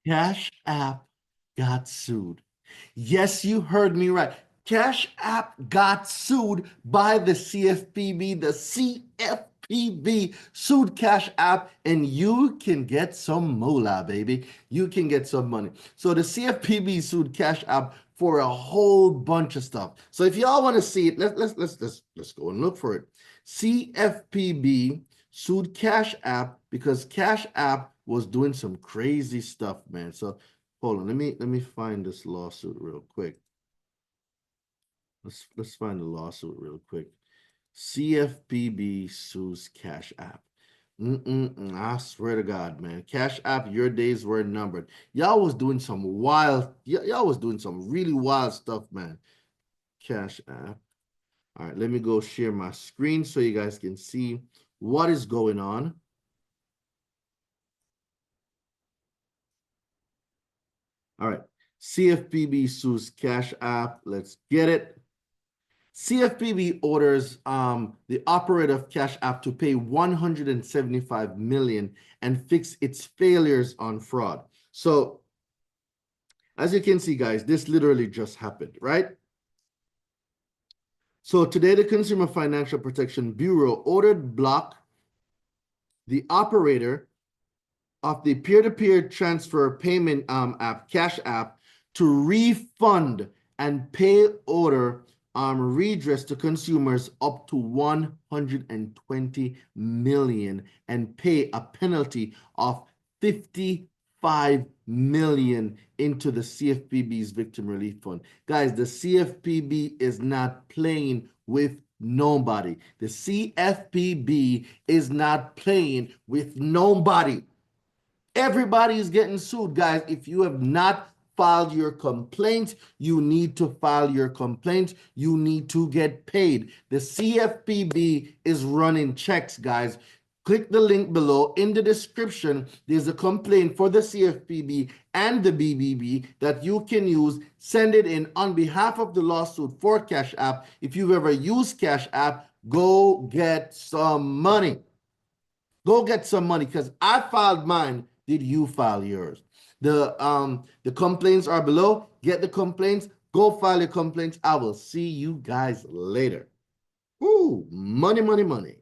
Cash App got sued. Yes, you heard me right. Cash App got sued by the CFPB. The CFPB sued Cash App, and you can get some moolah, baby. You can get some money. So the CFPB sued Cash App for a whole bunch of stuff. So if y'all want to see it, let's go and look for it. CFPB sued Cash App because Cash App was doing some crazy stuff, man. So hold on, let me find this lawsuit real quick. Let's find the lawsuit real quick. CFPB sues Cash App. I swear to God, man. Cash App, your days were numbered. Y'all was doing some wild, y'all was doing some really wild stuff, man. Cash App. All right, let me go share my screen so you guys can see what is going on. All right, CFPB sues Cash App. Let's get it. CFPB orders the operator of Cash App to pay $175 million and fix its failures on fraud. So, as you can see, guys, this literally just happened, right? So today, the Consumer Financial Protection Bureau ordered Block, the operator of the peer-to-peer transfer payment app, Cash App, to refund and pay order redress to consumers up to $120 million and pay a penalty of $55 million into the CFPB's Victim Relief Fund. Guys, the CFPB is not playing with nobody. The CFPB is not playing with nobody. Everybody is getting sued, guys. If you have not filed your complaint, you need to file your complaint. You need to get paid. The CFPB is running checks, guys. Click the link below in the description. There's a complaint for the CFPB and the BBB that you can use. Send it in on behalf of the lawsuit for Cash App. If you've ever used Cash App, go get some money. Go get some money because I filed mine. Did you file yours? The complaints are below. Get the complaints. Go file your complaints. I will see you guys later. Ooh, money, money, money.